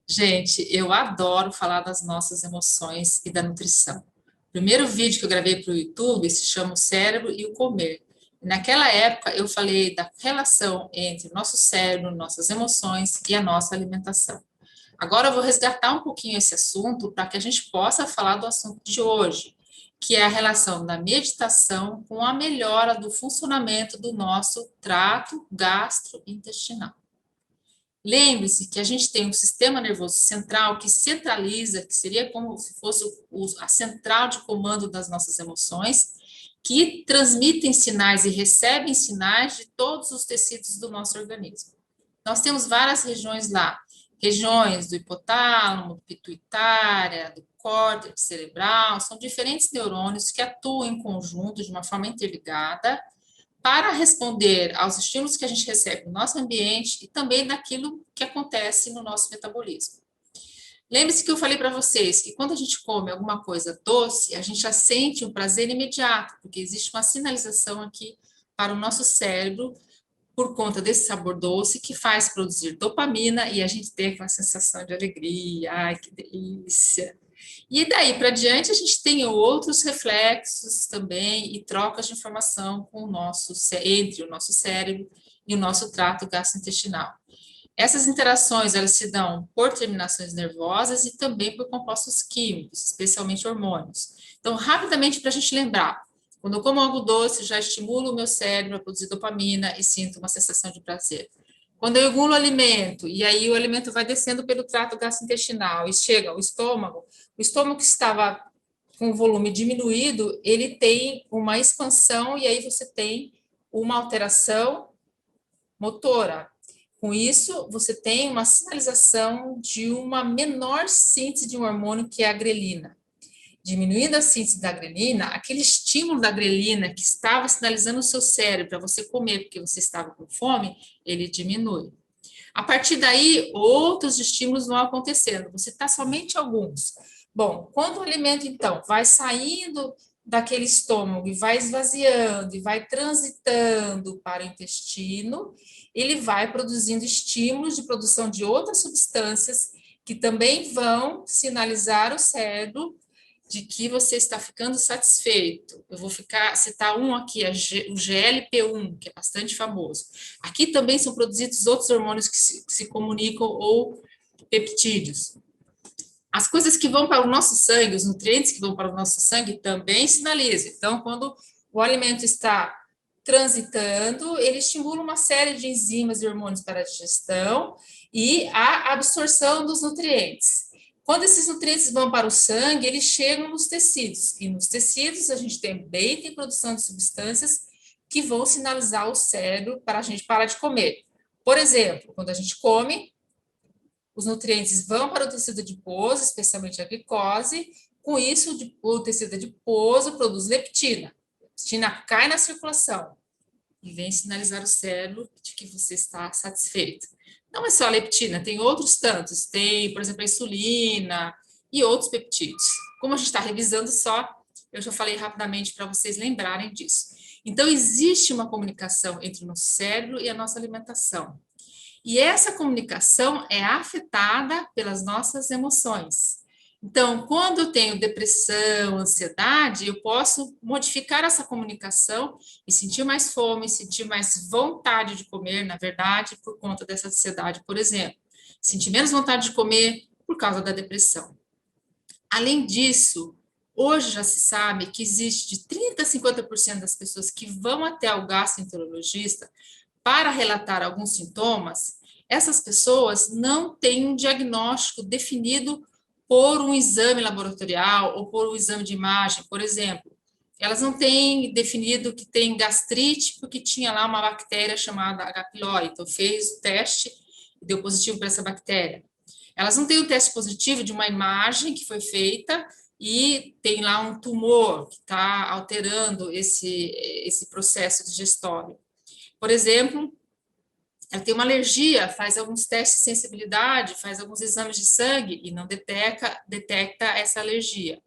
Gente, eu adoro falar das nossas emoções e da nutrição. O primeiro vídeo que eu gravei para o YouTube se chama O Cérebro e o Comer. Naquela época, eu falei da relação entre o nosso cérebro, nossas emoções e a nossa alimentação. Agora, eu vou resgatar um pouquinho esse assunto para que a gente possa falar do assunto de hoje, que é a relação da meditação com a melhora do funcionamento do nosso trato gastrointestinal. Lembre-se que a gente tem um sistema nervoso central que centraliza, que seria como se fosse a central de comando das nossas emoções, que transmitem sinais e recebem sinais de todos os tecidos do nosso organismo. Nós temos várias regiões lá, regiões do hipotálamo, pituitária, do córtex cerebral, são diferentes neurônios que atuam em conjunto de uma forma interligada para responder aos estímulos que a gente recebe no nosso ambiente e também daquilo que acontece no nosso metabolismo. Lembre-se que eu falei para vocês que quando a gente come alguma coisa doce, a gente já sente um prazer imediato, porque existe uma sinalização aqui para o nosso cérebro por conta desse sabor doce que faz produzir dopamina e a gente tem aquela sensação de alegria, ai que delícia. E daí para diante a gente tem outros reflexos também e trocas de informação com o nosso entre o nosso cérebro e o nosso trato gastrointestinal. Essas interações elas se dão por terminações nervosas e também por compostos químicos, especialmente hormônios. Então, rapidamente para a gente lembrar, quando eu como algo doce, já estimulo o meu cérebro a produzir dopamina e sinto uma sensação de prazer. Quando eu engulo o alimento, e aí o alimento vai descendo pelo trato gastrointestinal e chega ao estômago, o estômago que estava com o volume diminuído, ele tem uma expansão e aí você tem uma alteração motora. Com isso, você tem uma sinalização de uma menor síntese de um hormônio que é a grelina. Diminuindo a síntese da grelina, aquele estímulo da grelina que estava sinalizando o seu cérebro para você comer porque você estava com fome, ele diminui. A partir daí, outros estímulos vão acontecendo. Você está somente alguns. Bom, quando o alimento, então, vai saindo daquele estômago e vai esvaziando e vai transitando para o intestino, ele vai produzindo estímulos de produção de outras substâncias que também vão sinalizar o cérebro de que você está ficando satisfeito. Eu vou citar um aqui, o GLP-1, que é bastante famoso. Aqui também são produzidos outros hormônios que se comunicam ou peptídeos. As coisas que vão para o nosso sangue, os nutrientes que vão para o nosso sangue também sinalizam. Então, quando o alimento está transitando, ele estimula uma série de enzimas e hormônios para a digestão e a absorção dos nutrientes. Quando esses nutrientes vão para o sangue, eles chegam nos tecidos. E nos tecidos, a gente também tem produção de substâncias que vão sinalizar o cérebro para a gente parar de comer. Por exemplo, quando a gente come, os nutrientes vão para o tecido adiposo, especialmente a glicose. Com isso, o tecido adiposo produz leptina. A leptina cai na circulação e vem sinalizar o cérebro de que você está satisfeito. Não é só a leptina, tem outros tantos. Tem, por exemplo, a insulina e outros peptídeos. Como a gente está revisando só, eu já falei rapidamente para vocês lembrarem disso. Então, existe uma comunicação entre o nosso cérebro e a nossa alimentação. E essa comunicação é afetada pelas nossas emoções. Então, quando eu tenho depressão, ansiedade, eu posso modificar essa comunicação e sentir mais fome, sentir mais vontade de comer, na verdade, por conta dessa ansiedade, por exemplo. Sentir menos vontade de comer por causa da depressão. Além disso, hoje já se sabe que existe de 30% a 50% das pessoas que vão até o gastroenterologista para relatar alguns sintomas, essas pessoas não têm um diagnóstico definido por um exame laboratorial ou por um exame de imagem, por exemplo. Elas não têm definido que tem gastrite porque tinha lá uma bactéria chamada H. pylori, então fez o teste e deu positivo para essa bactéria. Elas não têm o teste positivo de uma imagem que foi feita e tem lá um tumor que está alterando esse processo digestório. Por exemplo, ela tem uma alergia, faz alguns testes de sensibilidade, faz alguns exames de sangue e não detecta essa alergia.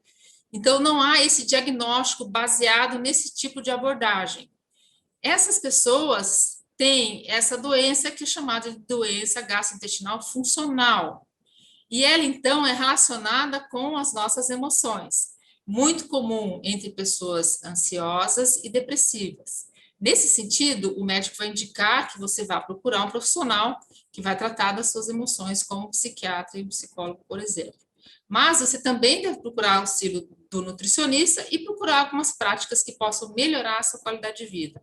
Então, não há esse diagnóstico baseado nesse tipo de abordagem. Essas pessoas têm essa doença que é chamada de doença gastrointestinal funcional. E ela, então, é relacionada com as nossas emoções, muito comum entre pessoas ansiosas e depressivas. Nesse sentido, o médico vai indicar que você vá procurar um profissional que vai tratar das suas emoções, como um psiquiatra e um psicólogo, por exemplo. Mas você também deve procurar o auxílio do nutricionista e procurar algumas práticas que possam melhorar a sua qualidade de vida.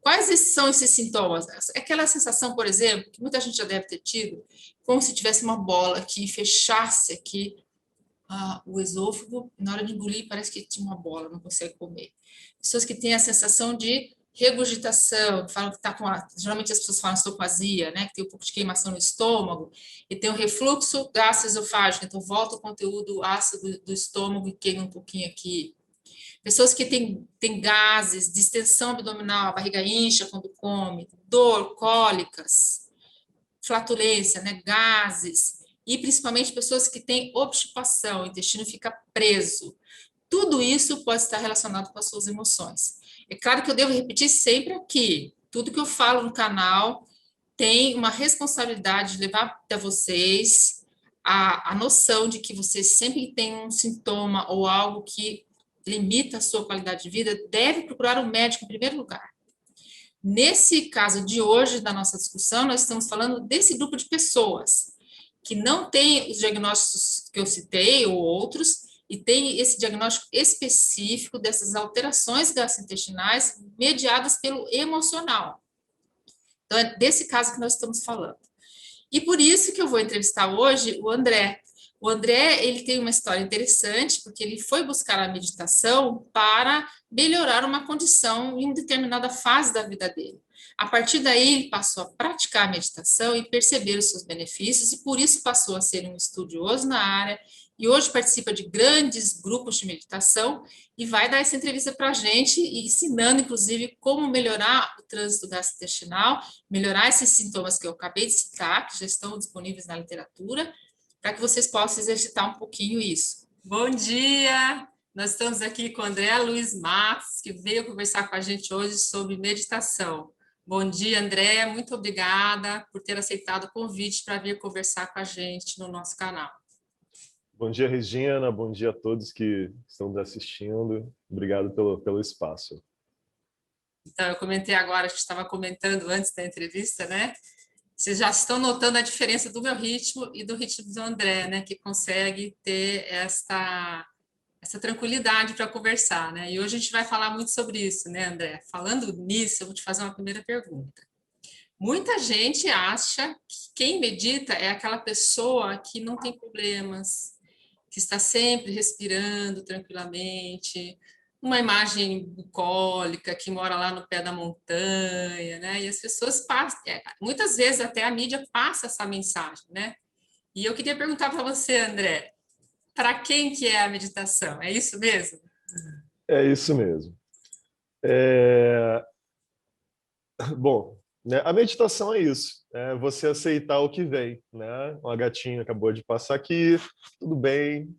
Quais são esses sintomas? Aquela sensação, por exemplo, que muita gente já deve ter tido, como se tivesse uma bola que fechasse aqui o esôfago, na hora de engolir parece que tinha uma bola, não consegue comer. Pessoas que têm a sensação de regurgitação, falam que está geralmente as pessoas falam estou com azia, né, que tem um pouco de queimação no estômago, e tem o refluxo gastroesofágico, então volta o conteúdo ácido do estômago e queima um pouquinho aqui. Pessoas que têm gases, distensão abdominal, a barriga incha quando come, dor, cólicas, flatulência, né, gases, e principalmente pessoas que têm obstipação, o intestino fica preso. Tudo isso pode estar relacionado com as suas emoções. É claro que eu devo repetir sempre aqui, tudo que eu falo no canal tem uma responsabilidade de levar até vocês a noção de que vocês sempre que tem um sintoma ou algo que limita a sua qualidade de vida, deve procurar um médico em primeiro lugar. Nesse caso de hoje, da nossa discussão, nós estamos falando desse grupo de pessoas que não tem os diagnósticos que eu citei ou outros, e tem esse diagnóstico específico dessas alterações gastrointestinais mediadas pelo emocional. Então, é desse caso que nós estamos falando. E por isso que eu vou entrevistar hoje o André. O André, ele tem uma história interessante, porque ele foi buscar a meditação para melhorar uma condição em uma determinada fase da vida dele. A partir daí, ele passou a praticar a meditação e perceber os seus benefícios, e por isso passou a ser um estudioso na área, e hoje participa de grandes grupos de meditação, e vai dar essa entrevista para a gente, ensinando, inclusive, como melhorar o trânsito gastrointestinal, melhorar esses sintomas que eu acabei de citar, que já estão disponíveis na literatura, para que vocês possam exercitar um pouquinho isso. Bom dia! Nós estamos aqui com o André Luiz Matos, que veio conversar com a gente hoje sobre meditação. Bom dia, André, muito obrigada por ter aceitado o convite para vir conversar com a gente no nosso canal. Bom dia, Regina, bom dia a todos que estão nos assistindo. Obrigado pelo espaço. Então, eu comentei agora, a gente estava comentando antes da entrevista, né? Vocês já estão notando a diferença do meu ritmo e do ritmo do André, né? Que consegue ter essa tranquilidade para conversar, né? E hoje a gente vai falar muito sobre isso, né, André? Falando nisso, eu vou te fazer uma primeira pergunta. Muita gente acha que quem medita é aquela pessoa que não tem problemas, que está sempre respirando tranquilamente, uma imagem bucólica, que mora lá no pé da montanha, né? E as pessoas passam, muitas vezes até a mídia passa essa mensagem, né? E eu queria perguntar para você, André, para quem que é a meditação? É isso mesmo? É isso mesmo. Bom, né, a meditação é isso, é você aceitar o que vem, né? Uma gatinha acabou de passar aqui, tudo bem,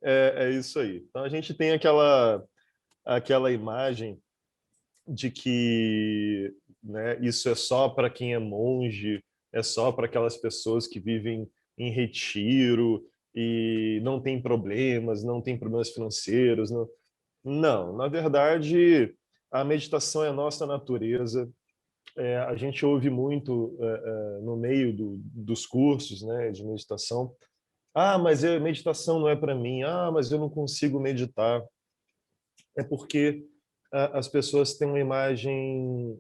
é isso aí. Então a gente tem aquela imagem de que, né, isso é só para quem é monge, é só para aquelas pessoas que vivem em retiro e não tem problemas financeiros. Não, não, na verdade, a meditação é a nossa natureza. A gente ouve muito no meio dos cursos, né, de meditação. Ah, mas a meditação não é para mim. Ah, mas eu não consigo meditar. É porque as pessoas têm uma imagem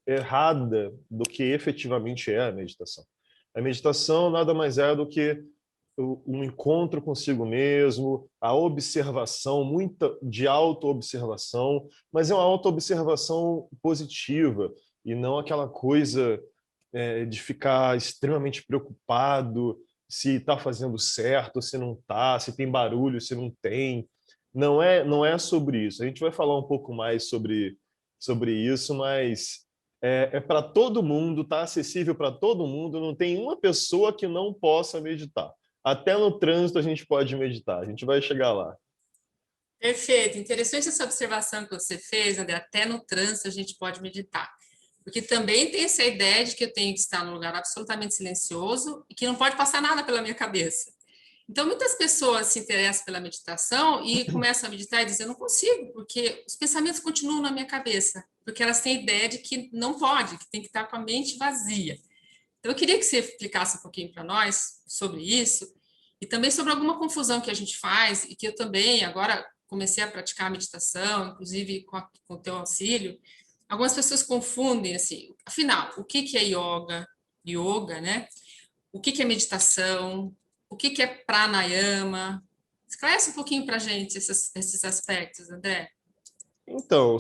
errada do que efetivamente é a meditação. A meditação nada mais é do que um encontro consigo mesmo, a observação, muita de autoobservação, mas é uma autoobservação positiva e não aquela coisa de ficar extremamente preocupado se está fazendo certo, se não está, se tem barulho, se não tem. Não é sobre isso. A gente vai falar um pouco mais sobre isso, mas é para todo mundo, está acessível para todo mundo, não tem uma pessoa que não possa meditar. Até no trânsito a gente pode meditar, a gente vai chegar lá. Perfeito, interessante essa observação que você fez, André, até no trânsito a gente pode meditar. Porque também tem essa ideia de que eu tenho que estar num lugar absolutamente silencioso e que não pode passar nada pela minha cabeça. Então, muitas pessoas se interessam pela meditação e começam a meditar e dizem, eu não consigo, porque os pensamentos continuam na minha cabeça, porque elas têm a ideia de que não pode, que tem que estar com a mente vazia. Então, eu queria que você explicasse um pouquinho para nós sobre isso e também sobre alguma confusão que a gente faz e que eu também agora comecei a praticar a meditação, inclusive com o teu auxílio. Algumas pessoas confundem, assim, afinal, o que é yoga, né? O que é meditação? O que é pranayama? Esclarece um pouquinho para a gente esses aspectos, André. Então,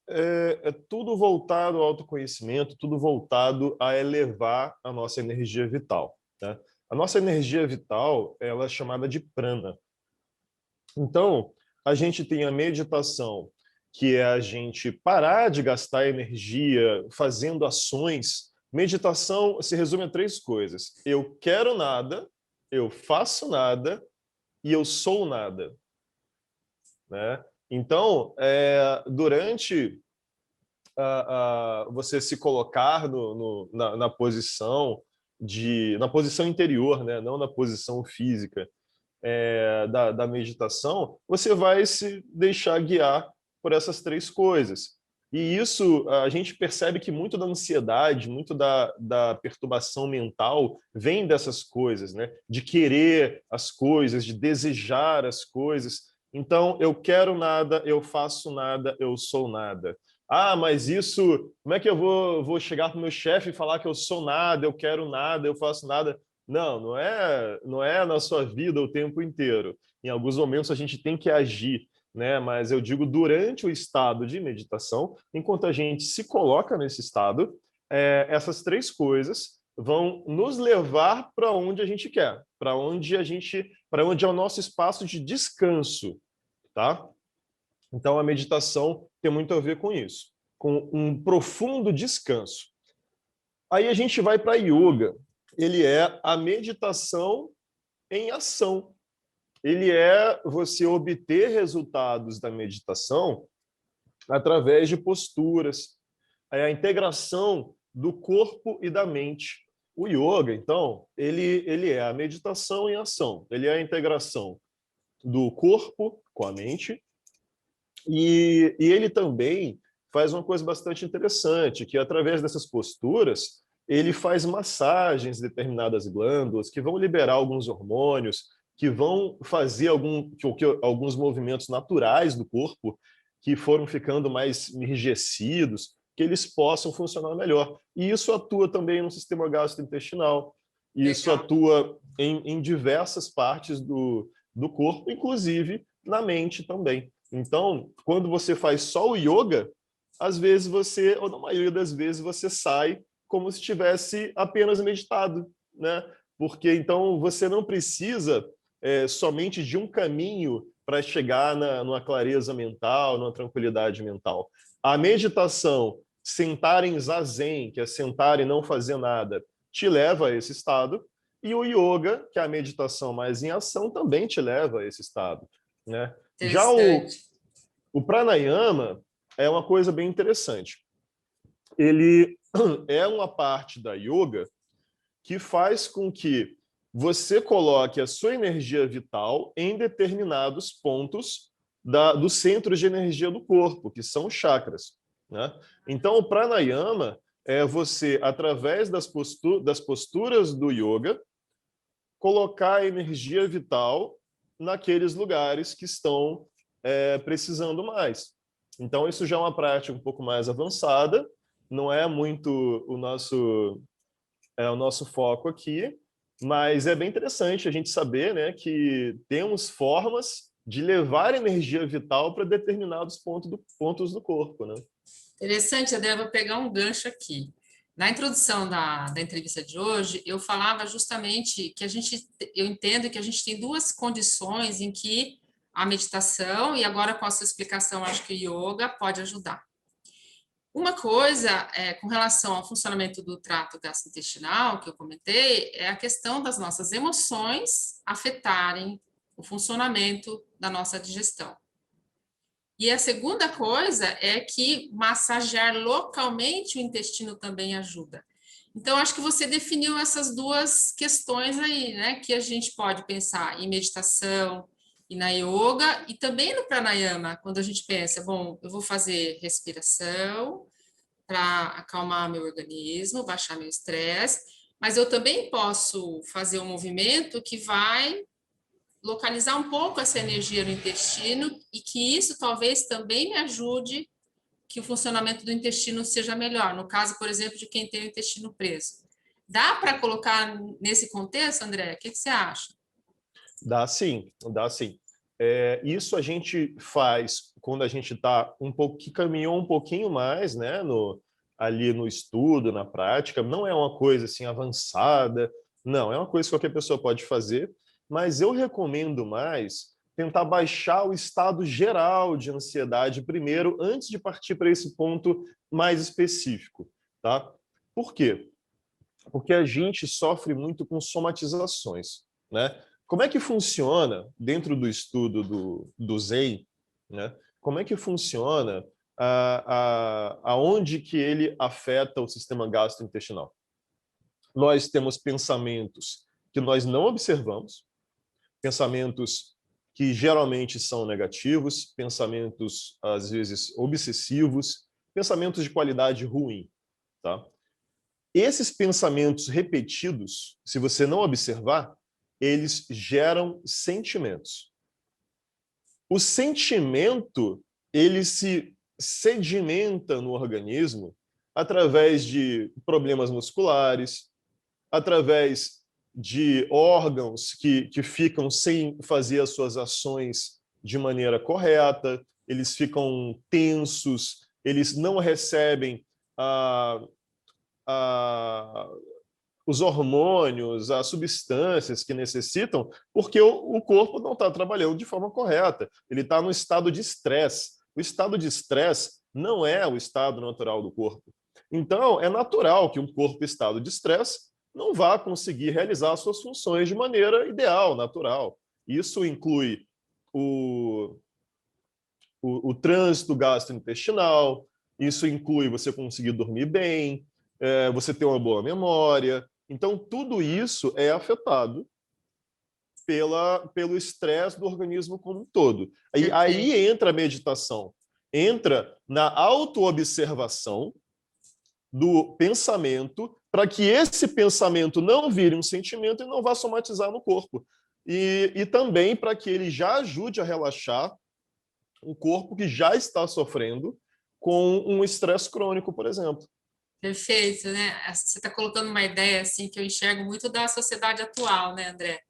é tudo voltado ao autoconhecimento, tudo voltado a elevar a nossa energia vital, né? A nossa energia vital, ela é chamada de prana. Então, a gente tem a meditação, que é a gente parar de gastar energia fazendo ações. Meditação se resume a três coisas: eu quero nada, eu faço nada e eu sou nada, né? Então, durante você se colocar na posição na posição interior, né? Não na posição física, da meditação, você vai se deixar guiar por essas três coisas. E isso, a gente percebe que muito da ansiedade, muito da perturbação mental vem dessas coisas, né? De querer as coisas, de desejar as coisas. Então, eu quero nada, eu faço nada, eu sou nada. Ah, mas isso, como é que eu vou chegar para o meu chefe e falar que eu sou nada, eu quero nada, eu faço nada? Não é na sua vida o tempo inteiro. Em alguns momentos a gente tem que agir, né? Mas eu digo durante o estado de meditação, enquanto a gente se coloca nesse estado, essas três coisas vão nos levar para onde a gente quer, para onde é o nosso espaço de descanso, tá? Então a meditação tem muito a ver com isso, com um profundo descanso. Aí a gente vai para yoga. Ele é a meditação em ação. Ele é você obter resultados da meditação através de posturas, a integração do corpo e da mente. O yoga, então, ele é a meditação em ação. Ele é a integração do corpo com a mente e ele também faz uma coisa bastante interessante, que através dessas posturas, ele faz massagens em determinadas glândulas que vão liberar alguns hormônios, que vão fazer alguns movimentos naturais do corpo que foram ficando mais enrijecidos, que eles possam funcionar melhor. E isso atua também no sistema gastrointestinal, isso Legal. atua em diversas partes do corpo, inclusive na mente também. Então, quando você faz só o yoga, às vezes ou na maioria das vezes, você sai como se tivesse apenas meditado, né? Porque então você não precisa somente de um caminho para chegar numa clareza mental, numa tranquilidade mental. A meditação, sentar em zazen, que é sentar e não fazer nada, te leva a esse estado, e o yoga, que é a meditação mais em ação, também te leva a esse estado, né? Já Interessante. o pranayama é uma coisa bem interessante. Ele é uma parte da yoga que faz com que você coloque a sua energia vital em determinados pontos dos centros de energia do corpo, que são chakras, né? Então, o pranayama é você, através das posturas do yoga, colocar a energia vital naqueles lugares que estão precisando mais. Então, isso já é uma prática um pouco mais avançada, não é muito o nosso foco aqui, mas é bem interessante a gente saber, né, que temos formas de levar energia vital para determinados pontos do corpo, né? Interessante, André, eu vou pegar um gancho aqui. Na introdução da entrevista de hoje, eu falava justamente que eu entendo que a gente tem duas condições em que a meditação, e agora com a sua explicação, acho que o yoga pode ajudar. Uma coisa, com relação ao funcionamento do trato gastrointestinal, que eu comentei, é a questão das nossas emoções afetarem o funcionamento da nossa digestão. E a segunda coisa é que massagear localmente o intestino também ajuda. Então, acho que você definiu essas duas questões aí, né? Que a gente pode pensar em meditação e na yoga e também no pranayama, quando a gente pensa, bom, eu vou fazer respiração para acalmar meu organismo, baixar meu estresse, mas eu também posso fazer um movimento que vai localizar um pouco essa energia no intestino e que isso talvez também me ajude que o funcionamento do intestino seja melhor. No caso, por exemplo, de quem tem o intestino preso. Dá para colocar nesse contexto, André? O que você acha? Dá sim, dá sim. Isso a gente faz quando a gente está que caminhou um pouquinho mais, né, ali no estudo, na prática. Não é uma coisa assim avançada, não, é uma coisa que qualquer pessoa pode fazer, mas eu recomendo mais tentar baixar o estado geral de ansiedade primeiro, antes de partir para esse ponto mais específico, tá? Por quê? Porque a gente sofre muito com somatizações, né? Como é que funciona, dentro do estudo do Zen, né? Como é que funciona aonde que ele afeta o sistema gastrointestinal? Nós temos pensamentos que nós não observamos, pensamentos que geralmente são negativos, pensamentos, às vezes, obsessivos, pensamentos de qualidade ruim, tá? Esses pensamentos repetidos, se você não observar, eles geram sentimentos. O sentimento, ele se sedimenta no organismo através de problemas musculares, através de órgãos que ficam sem fazer as suas ações de maneira correta, eles ficam tensos, eles não recebem a, a, os hormônios, as substâncias que necessitam, porque o corpo não está trabalhando de forma correta. Ele está no estado de estresse. O estado de estresse não é o estado natural do corpo. Então, é natural que um corpo em estado de estresse não vá conseguir realizar suas funções de maneira ideal, natural. Isso inclui o, o trânsito gastrointestinal, isso inclui você conseguir dormir bem, você ter uma boa memória. Então, tudo isso é afetado pelo estresse do organismo como um todo. Aí Perfeito. entra a meditação, entra na autoobservação do pensamento, para que esse pensamento não vire um sentimento e não vá somatizar no corpo. E também para que ele já ajude a relaxar um corpo que já está sofrendo com um estresse crônico, por exemplo. Perfeito, né? Você está colocando uma ideia assim que eu enxergo muito da sociedade atual, né, André?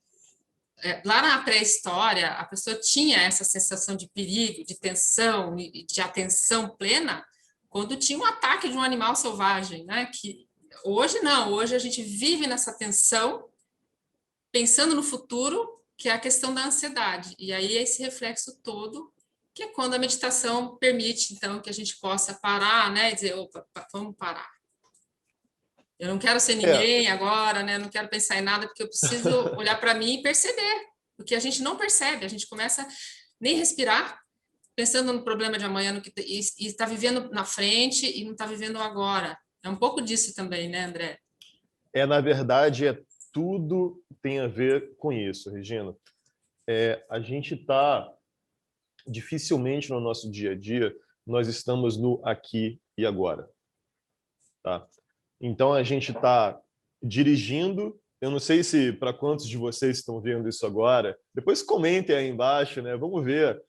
Lá na pré-história, a pessoa tinha essa sensação de perigo, de tensão e de atenção plena quando tinha um ataque de um animal selvagem, né? Que hoje não, hoje a gente vive nessa tensão, pensando no futuro, que é a questão da ansiedade. E aí é esse reflexo todo, que é quando a meditação permite, então, que a gente possa parar, né? E dizer, opa, vamos parar. Eu não quero ser É, ninguém agora, né? Não quero pensar em nada, porque eu preciso olhar para mim e perceber. Porque a gente não percebe, a gente começa nem respirar, pensando no problema de amanhã, no que e está vivendo na frente e não está vivendo agora. É um pouco disso também, né, André? na verdade, tudo tem a ver com isso, Regina. A gente está, dificilmente no nosso dia a dia, nós estamos no aqui e agora. Tá? Então, a gente está dirigindo. Eu não sei se para quantos de vocês estão vendo isso agora. Depois comentem aí embaixo, né? Vamos ver.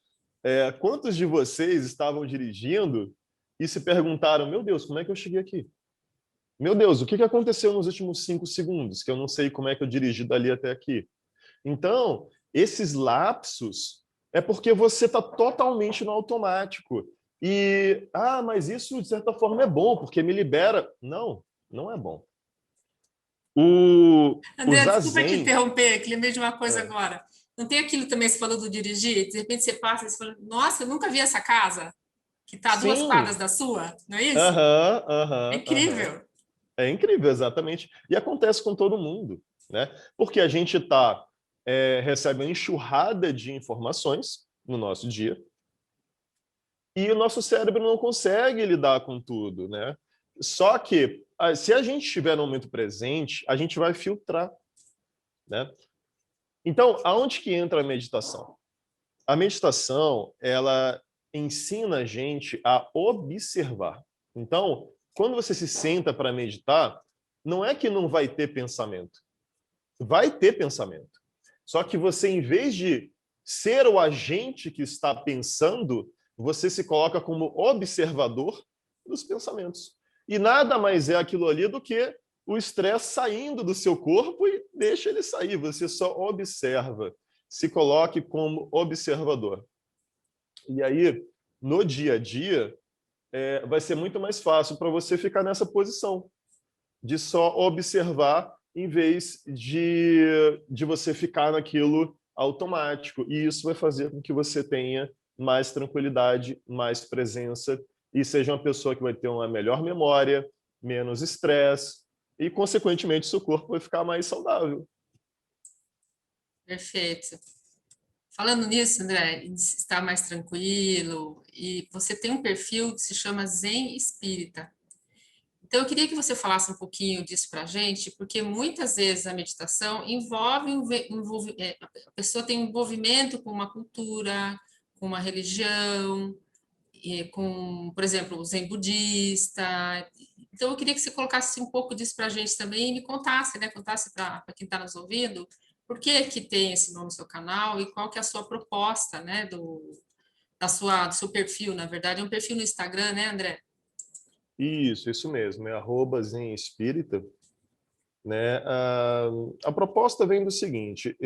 Quantos de vocês estavam dirigindo e se perguntaram: meu Deus, como é que eu cheguei aqui? Meu Deus, o que aconteceu nos últimos 5 segundos? Que eu não sei como é que eu dirigi dali até aqui. Então, esses lapsos é porque você está totalmente no automático. Mas isso, de certa forma, é bom, porque me libera. Não, não é bom. O André, desculpa te Zazen. interromper, que lembrei de uma coisa É, agora. Não tem aquilo também, você falou do dirigir? De repente você passa e você fala, nossa, eu nunca vi essa casa, que está a 2 quadras sim, da sua, não é isso? aham, É aham, aham. incrível. É incrível, exatamente. E acontece com todo mundo, né? Porque a gente recebe uma enxurrada de informações no nosso dia, e o nosso cérebro não consegue lidar com tudo, né? Só que, se a gente estiver no momento presente, a gente vai filtrar, né? Então, aonde que entra a meditação? A meditação, ela ensina a gente a observar. Então, quando você se senta para meditar, não é que não vai ter pensamento. Vai ter pensamento. Só que você, em vez de ser o agente que está pensando, você se coloca como observador dos pensamentos. E nada mais é aquilo ali do que o estresse saindo do seu corpo e deixa ele sair. Você só observa. Se coloque como observador. E aí, no dia a dia, vai ser muito mais fácil para você ficar nessa posição de só observar em vez de você ficar naquilo automático. E isso vai fazer com que você tenha mais tranquilidade, mais presença e seja uma pessoa que vai ter uma melhor memória, menos estresse e, consequentemente, seu corpo vai ficar mais saudável. Perfeito. Falando nisso, André, em estar mais tranquilo, e você tem um perfil que se chama Zen Espírita. Então, eu queria que você falasse um pouquinho disso para a gente, porque muitas vezes a meditação a pessoa tem um envolvimento com uma cultura, com uma religião, com, por exemplo, o Zen budista. Então, eu queria que você colocasse um pouco disso para a gente também e me contasse, né? Contasse para quem está nos ouvindo, por que que tem esse nome no seu canal e qual que é a sua proposta, né? Do seu perfil, na verdade, é um perfil no Instagram, né, André? Isso mesmo, é @Zen Espírita. Né? A proposta vem do seguinte: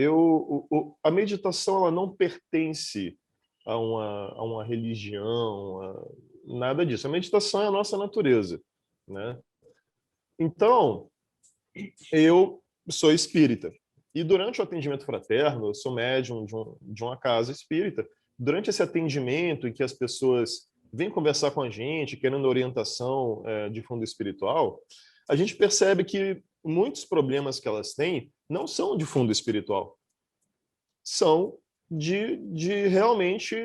a meditação ela não pertence a uma religião, nada disso. A meditação é a nossa natureza. Né? Então, eu sou espírita. E durante o atendimento fraterno, eu sou médium de uma casa espírita. Durante esse atendimento em que as pessoas vêm conversar com a gente, querendo orientação de fundo espiritual, a gente percebe que muitos problemas que elas têm não são de fundo espiritual, são de realmente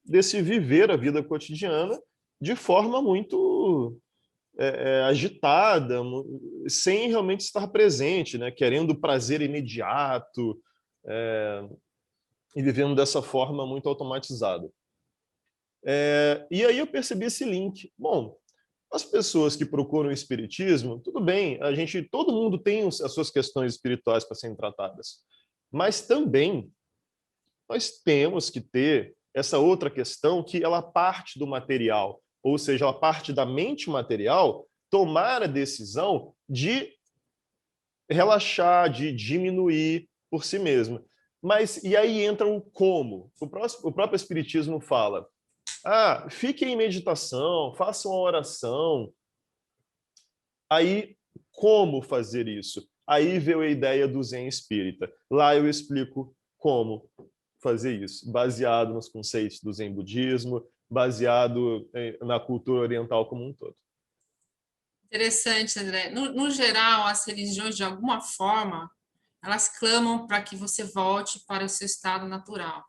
desse viver a vida cotidiana de forma muito agitada, sem realmente estar presente, né? Querendo prazer imediato e vivendo dessa forma muito automatizada. E aí eu percebi esse link. Bom, as pessoas que procuram o espiritismo, tudo bem, todo mundo tem as suas questões espirituais para serem tratadas, mas também nós temos que ter essa outra questão que ela parte do material, ou seja, ela parte da mente material, tomar a decisão de relaxar, de diminuir por si mesma. Mas e aí entra o como. O próprio espiritismo fala: fique em meditação, faça uma oração. Aí, como fazer isso? Aí veio a ideia do Zen Espírita. Lá eu explico como fazer isso, baseado nos conceitos do Zen Budismo, baseado na cultura oriental como um todo. Interessante, André. No geral, as religiões, de alguma forma, elas clamam para que você volte para o seu estado natural.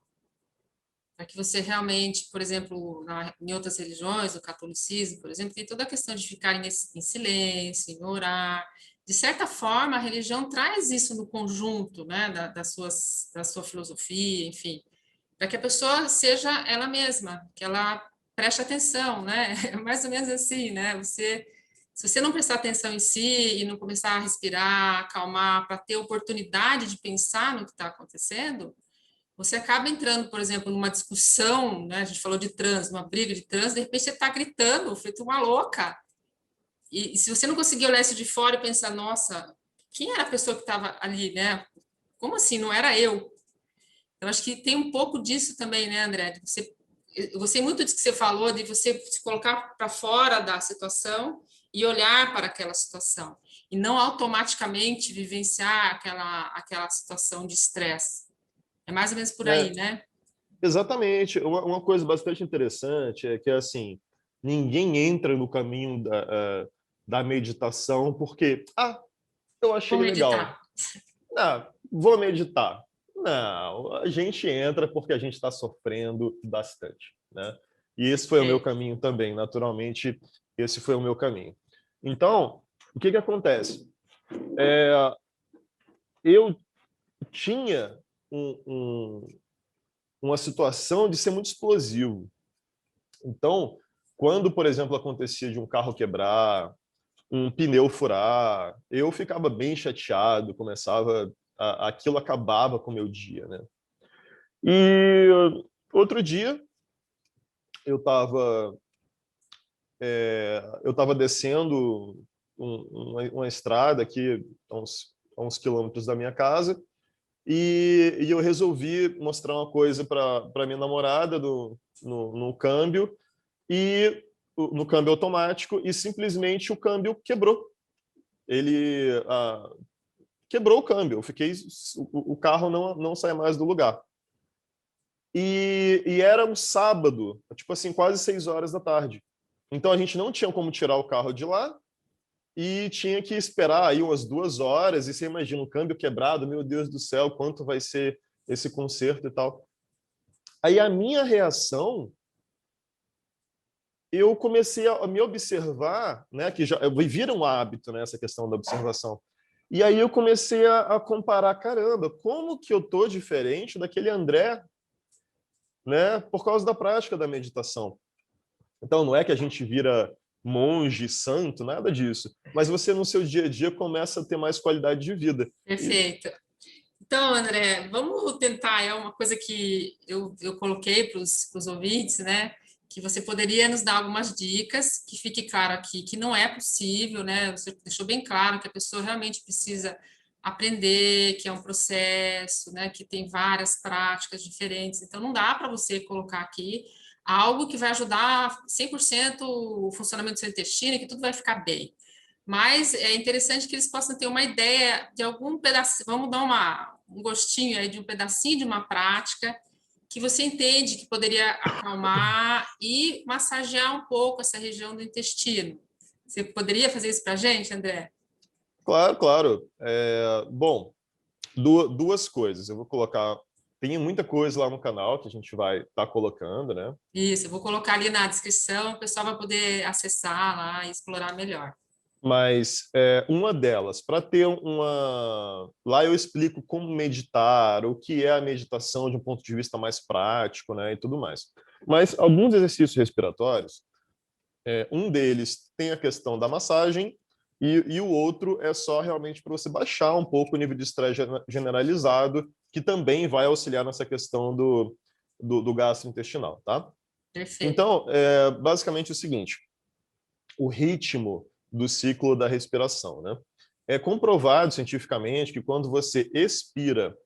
Para que você realmente, por exemplo, em outras religiões, o catolicismo, por exemplo, tem toda a questão de ficar em silêncio, em orar. De certa forma, a religião traz isso no conjunto, né, da sua filosofia, enfim, para que a pessoa seja ela mesma, que ela preste atenção, né? É mais ou menos assim, né? Se você não prestar atenção em si e não começar a respirar, acalmar, para ter oportunidade de pensar no que está acontecendo, você acaba entrando, por exemplo, numa discussão, né? A gente falou de trânsito, uma briga de trânsito, de repente você está gritando, feito uma louca. E se você não conseguir olhar isso de fora e pensar, nossa, quem era a pessoa que estava ali, né? Como assim? Não era eu. Eu acho que tem um pouco disso também, né, André? Eu gostei muito disso que você falou, de você se colocar para fora da situação e olhar para aquela situação, e não automaticamente vivenciar aquela situação de estresse. É mais ou menos por aí, É, né? exatamente. Uma coisa bastante interessante é que, assim, ninguém entra no caminho da meditação porque, eu Vou achei legal. meditar. Não, vou meditar. Não, a gente entra porque a gente está sofrendo bastante, né? E esse foi o meu caminho também, naturalmente, esse foi o meu caminho. Então, o que acontece? Eu tinha uma situação de ser muito explosivo. Então, quando, por exemplo, acontecia de um carro quebrar, um pneu furar, eu ficava bem chateado, aquilo acabava com o meu dia, né? E outro dia eu estava descendo uma estrada aqui a uns quilômetros da minha casa e eu resolvi mostrar uma coisa para minha namorada no câmbio e no câmbio automático e simplesmente o câmbio quebrou. Ele quebrou o câmbio. O carro não sai mais do lugar. E era um sábado, tipo assim, quase 6 horas da tarde. Então a gente não tinha como tirar o carro de lá e tinha que esperar aí umas 2 horas. E você imagina um câmbio quebrado, meu Deus do céu, quanto vai ser esse conserto e tal. Aí a minha reação, eu comecei a me observar, né, que já vira um hábito, né, essa questão da observação. E aí eu comecei a comparar, caramba, como que eu tô diferente daquele André, né, por causa da prática da meditação. Então não é que a gente vira monge, santo, nada disso, mas você no seu dia a dia começa a ter mais qualidade de vida. Perfeito. Então, André, vamos tentar, é uma coisa que eu coloquei para os ouvintes, né? Que você poderia nos dar algumas dicas, que fique claro aqui que não é possível, né? Você deixou bem claro que a pessoa realmente precisa aprender, que é um processo, né? Que tem várias práticas diferentes. Então, não dá para você colocar aqui algo que vai ajudar 100% o funcionamento do seu intestino e que tudo vai ficar bem. Mas é interessante que eles possam ter uma ideia de algum pedaço, vamos dar um gostinho aí de um pedacinho de uma prática que você entende que poderia acalmar e massagear um pouco essa região do intestino. Você poderia fazer isso para a gente, André? Claro, claro. Bom, duas coisas. Eu vou colocar. Tem muita coisa lá no canal que a gente vai estar colocando, né? Isso, eu vou colocar ali na descrição, o pessoal vai poder acessar lá e explorar melhor. Mas uma delas, para ter uma. Lá eu explico como meditar, o que é a meditação de um ponto de vista mais prático, né? E tudo mais. Mas alguns exercícios respiratórios, um deles tem a questão da massagem e o outro é só realmente para você baixar um pouco o nível de estresse generalizado, que também vai auxiliar nessa questão do gastrointestinal, tá? Perfeito. Então, basicamente o seguinte, o ritmo do ciclo da respiração, né? É comprovado cientificamente que quando você expira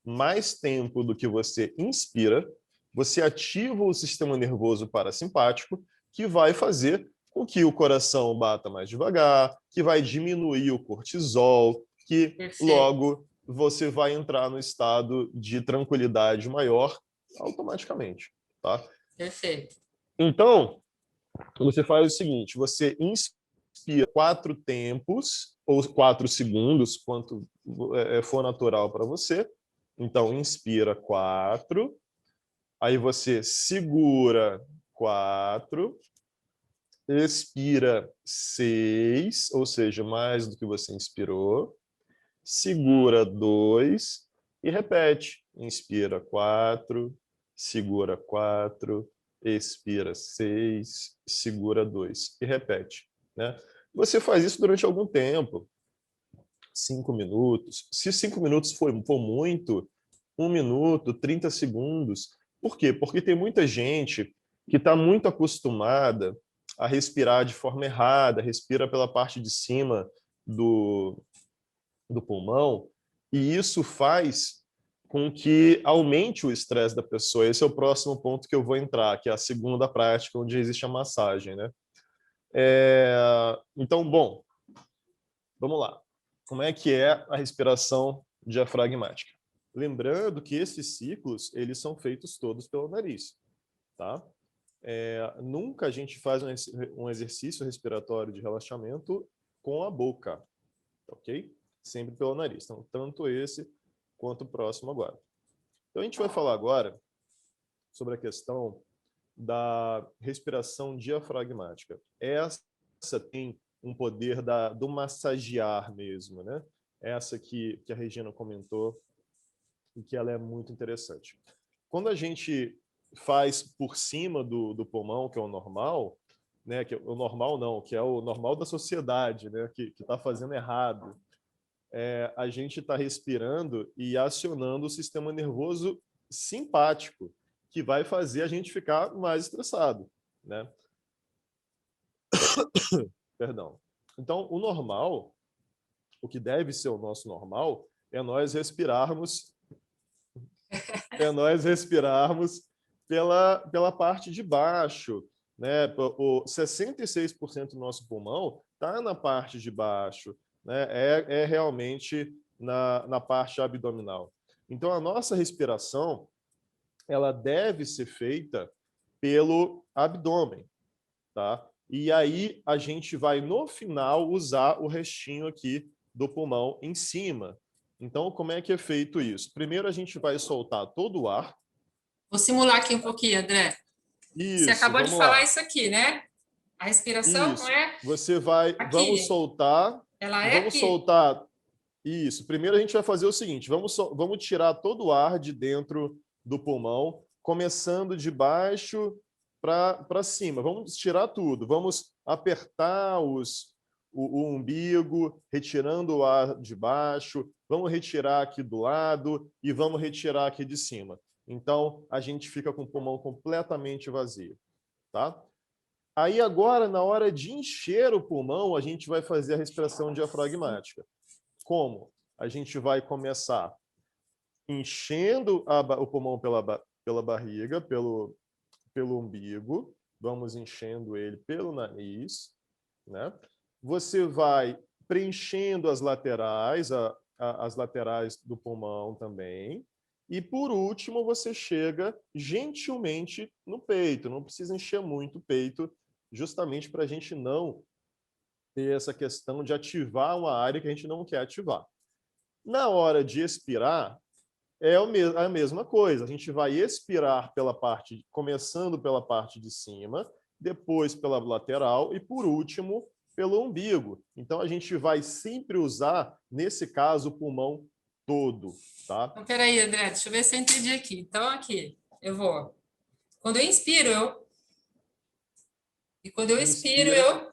mais tempo do que você inspira, você ativa o sistema nervoso parasimpático, que vai fazer com que o coração bata mais devagar, que vai diminuir o cortisol, que Perfeito. logo você vai entrar no estado de tranquilidade maior automaticamente, tá? Perfeito. Então, você faz o seguinte, você inspira 4 tempos, ou 4 segundos, quanto for natural para você. Então, inspira 4, aí você segura 4, expira 6, ou seja, mais do que você inspirou, segura 2 e repete. Inspira 4, segura 4, expira 6, segura 2 e repete, né? Você faz isso durante algum tempo, 5 minutos. Se 5 minutos for muito, 1 minuto, 30 segundos. Por quê? Porque tem muita gente que está muito acostumada a respirar de forma errada, respira pela parte de cima do, do pulmão, e isso faz com que aumente o estresse da pessoa. Esse é o próximo ponto que eu vou entrar, que é a segunda prática, onde existe a massagem, né? Então, bom, vamos lá. Como é que é a respiração diafragmática? Lembrando que esses ciclos, eles são feitos todos pelo nariz, tá? Nunca a gente faz um exercício respiratório de relaxamento com a boca, ok? Sempre pelo nariz. Então, tanto esse quanto o próximo agora. Então, a gente vai falar agora sobre a questão da respiração diafragmática. Essa tem um poder do massagear mesmo, né? Essa que a Regina comentou e que ela é muito interessante. Quando a gente faz por cima do pulmão, que é o normal, né? Que o normal não, que é o normal da sociedade, né? Que está fazendo errado. A gente está respirando e acionando o sistema nervoso simpático, que vai fazer a gente ficar mais estressado, né? Perdão. Então, o normal, o que deve ser o nosso normal, é nós respirarmos pela parte de baixo, né? O 66% do nosso pulmão está na parte de baixo, né? É realmente na parte abdominal. Então, a nossa respiração ela deve ser feita pelo abdômen, tá? E aí a gente vai, no final, usar o restinho aqui do pulmão em cima. Então, como é que é feito isso? Primeiro, a gente vai soltar todo o ar. Vou simular aqui um pouquinho, André. Você Isso, acabou de vamos falar lá. isso aqui, né? A respiração não Isso. é Você vai, vamos aqui, soltar, ela é vamos aqui. soltar. Isso. Primeiro a gente vai fazer o seguinte, vamos tirar todo o ar de dentro do pulmão, começando de baixo para cima. Vamos tirar tudo. Vamos apertar o umbigo, retirando o ar de baixo. Vamos retirar aqui do lado e vamos retirar aqui de cima. Então, a gente fica com o pulmão completamente vazio, tá? Aí agora, na hora de encher o pulmão, a gente vai fazer a respiração diafragmática. Como? A gente vai começar enchendo o pulmão pela barriga, pelo umbigo, vamos enchendo ele pelo nariz, né? Você vai preenchendo as laterais, as laterais do pulmão também, e por último você chega gentilmente no peito, não precisa encher muito o peito, justamente para a gente não ter essa questão de ativar uma área que a gente não quer ativar. Na hora de expirar, é a mesma coisa. A gente vai expirar começando pela parte de cima, depois pela lateral e, por último, pelo umbigo. Então, a gente vai sempre usar, nesse caso, o pulmão todo, tá? Então, peraí, André, deixa eu ver se eu entendi aqui. Então, aqui, eu vou. Quando eu inspiro, eu. E quando eu expiro, Inspira. eu.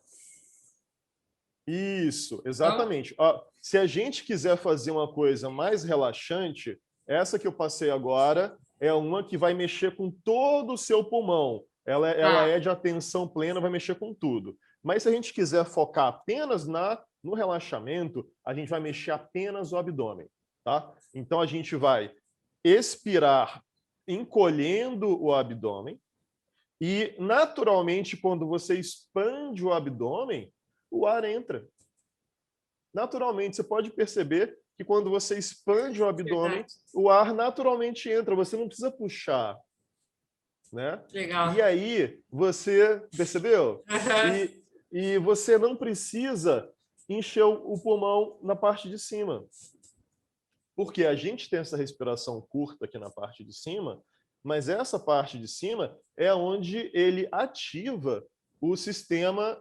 Isso, Então, exatamente. Se a gente quiser fazer uma coisa mais relaxante, essa que eu passei agora é uma que vai mexer com todo o seu pulmão. Ela tá. é de atenção plena, vai mexer com tudo. Mas se a gente quiser focar apenas no relaxamento, a gente vai mexer apenas o abdômen, tá? Então a gente vai expirar encolhendo o abdômen e naturalmente quando você expande o abdômen, o ar entra. Naturalmente, você pode perceber que quando você expande o abdômen, Verdade. o ar naturalmente entra, você não precisa puxar, né? E Legal. aí, você percebeu? Aham. E você não precisa encher o pulmão na parte de cima. Porque a gente tem essa respiração curta aqui na parte de cima, mas essa parte de cima é onde ele ativa o sistema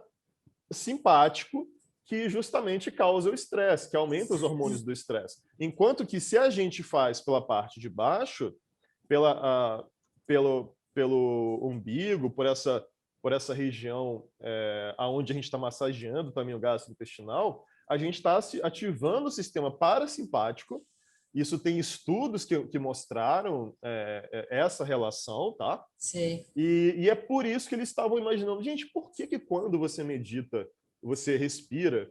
simpático que justamente causa o estresse, que aumenta os hormônios do estresse. Enquanto que se a gente faz pela parte de baixo, pelo umbigo, por essa região aonde a gente está massageando também o gastrointestinal, a gente está ativando o sistema parasimpático. Isso tem estudos que mostraram essa relação, tá? Sim. E é por isso que eles estavam imaginando, gente, por que quando você medita, você respira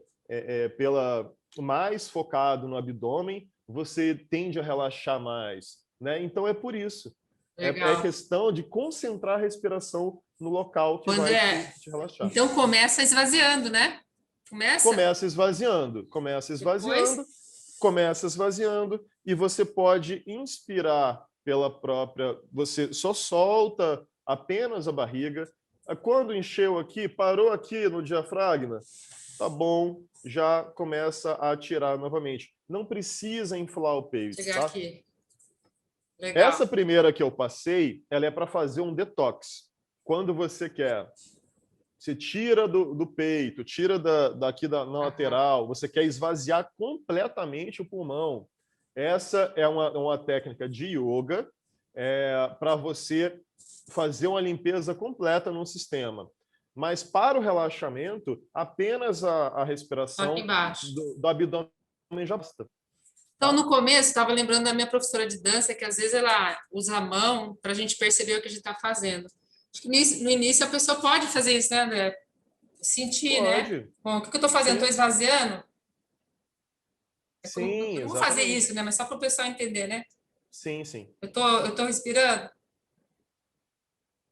pela mais focado no abdômen, você tende a relaxar mais, né? Então é por isso. É Legal. questão de concentrar a respiração no local que Ô, vai André, te relaxar. então começa esvaziando, né? Começa? Começa esvaziando, começa Depois. esvaziando, começa esvaziando, e você pode inspirar pela própria. Você só solta apenas a barriga. Quando encheu aqui, parou aqui no diafragma, tá bom, já começa a tirar novamente. Não precisa inflar o peito, Chegar tá? aqui. Legal. Essa primeira que eu passei, ela é para fazer um detox. quando você quer, você tira do peito, tira daqui na lateral, você quer esvaziar completamente o pulmão. Essa é uma técnica de yoga para você fazer uma limpeza completa no sistema. Mas para o relaxamento, apenas a Só aqui respiração embaixo. do abdômen já basta. Então, no começo, estava lembrando da minha professora de dança, que às vezes ela usa a mão para a gente perceber o que a gente está fazendo. Acho que no início a pessoa pode fazer isso, né, André? Sentir, né? Pode, Bom, o que eu estou fazendo? Estou sim. esvaziando? Sim, Eu não vou fazer exatamente. isso, né? Mas só para o pessoal entender, né? Sim, sim, Eu tô respirando,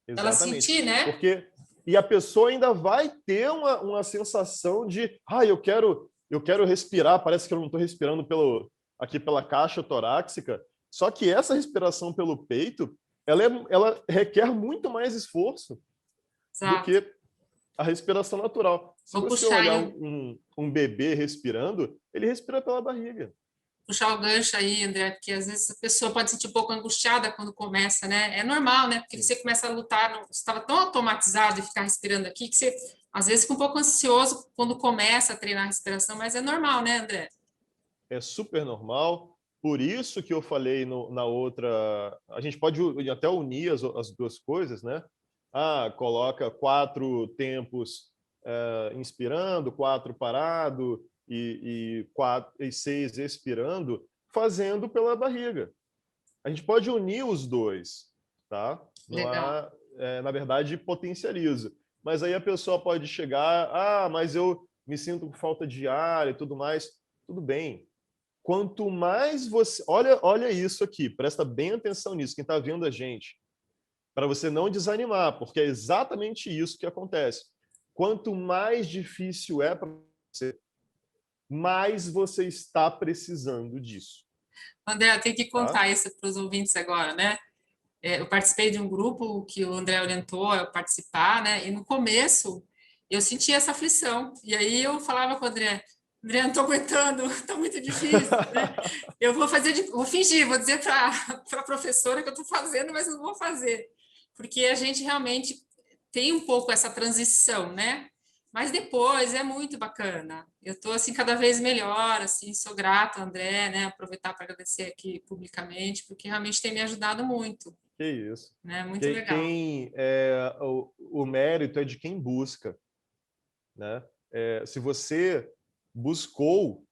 ela exatamente. sentir, né? Porque e a pessoa ainda vai ter uma sensação de, eu quero respirar, parece que eu não estou respirando aqui pela caixa torácica. Só que essa respiração pelo peito, ela requer muito mais esforço do Exato. que a respiração natural. Se Vou você puxar olhar aí, um bebê respirando, ele respira pela barriga. puxar o gancho aí, André, porque às vezes a pessoa pode sentir um pouco angustiada quando começa, né? É normal, né? Porque Sim. você começa a lutar, você estava tão automatizado e ficar respirando aqui que você às vezes fica um pouco ansioso quando começa a treinar a respiração, mas é normal, né, André? É super normal. Por isso que eu falei na outra. A gente pode até unir as duas coisas, né? Coloca 4 tempos inspirando, 4 parado e 6 expirando, fazendo pela barriga. A gente pode unir os dois, tá? Não Legal. há, na verdade, potencializa. Mas aí a pessoa pode chegar, mas eu me sinto com falta de ar e tudo mais. Tudo bem. Quanto mais você. Olha isso aqui, presta bem atenção nisso, quem está vendo a gente, para você não desanimar, porque é exatamente isso que acontece. Quanto mais difícil é para você, mais você está precisando disso. André, eu tenho que Tá? contar isso para os ouvintes agora, né? Eu participei de um grupo que o André orientou a eu participar, né? E no começo eu sentia essa aflição. E aí eu falava com o André, André, não estou aguentando, está muito difícil, né? Eu vou vou fingir, vou dizer para a professora que eu estou fazendo, mas não vou fazer. Porque a gente realmente tem um pouco essa transição, né? Mas depois é muito bacana. Eu estou assim cada vez melhor, assim, sou grata, André, né? Aproveitar para agradecer aqui publicamente, porque realmente tem me ajudado muito, Que isso. né? Muito legal. O mérito é de quem busca, né? Se você buscou,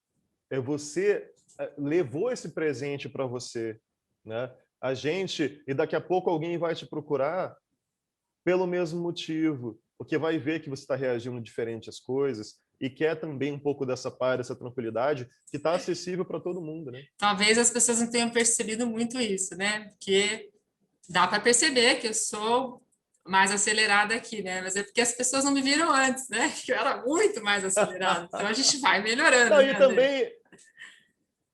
você levou esse presente para você, né? E daqui a pouco alguém vai te procurar pelo mesmo motivo, porque vai ver que você está reagindo diferente às coisas e quer também um pouco dessa paz, dessa tranquilidade que está acessível para todo mundo, né? Talvez as pessoas não tenham percebido muito isso, né? Porque dá para perceber que eu sou mais acelerada aqui, né? Mas é porque as pessoas não me viram antes, né? Que eu era muito mais acelerada. Então a gente vai melhorando, Não, né, e André? também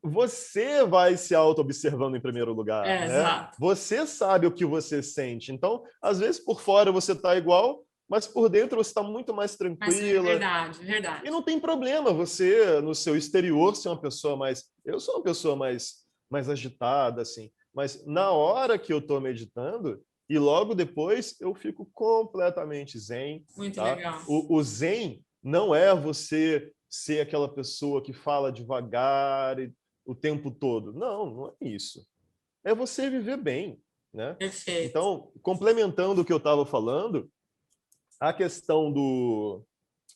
você vai se auto-observando em primeiro lugar, né? Exato. Você sabe o que você sente. Então, às vezes, por fora você está igual, mas por dentro você está muito mais Mas é tranquila. verdade, E verdade. não tem problema você, no seu exterior, ser uma pessoa mais... Eu sou uma pessoa mais agitada, assim. Mas na hora que eu estou meditando, e logo depois, eu fico completamente zen, Muito tá? legal. O zen não é você ser aquela pessoa que fala devagar o tempo todo. Não é isso. É você viver bem, né? Perfeito. Então, complementando o que eu estava falando, a questão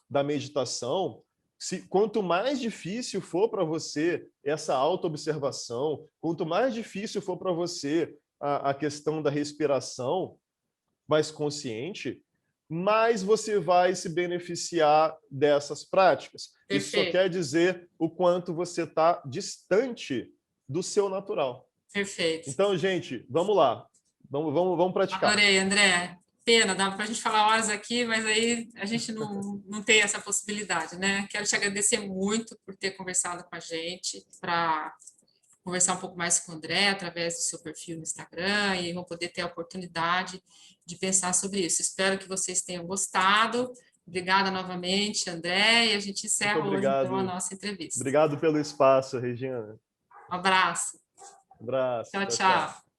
da meditação, quanto mais difícil for para você essa autoobservação, quanto mais difícil for para você a questão da respiração mais consciente, mais você vai se beneficiar dessas práticas. Isso só Perfeito. quer dizer o quanto você está distante do seu natural. Perfeito. Então, gente, vamos lá. Vamos praticar. Adorei, André. Pena, dá para a gente falar horas aqui, mas aí a gente não tem essa possibilidade, né? Quero te agradecer muito por ter conversado com a gente, para conversar um pouco mais com o André através do seu perfil no Instagram e vão poder ter a oportunidade de pensar sobre isso. Espero que vocês tenham gostado. Obrigada novamente, André, e a gente Muito encerra hoje, então, a obrigado. nossa entrevista. Obrigado pelo espaço, Regina. Um abraço. Abraço. Tchau, Tchau, tchau. tchau.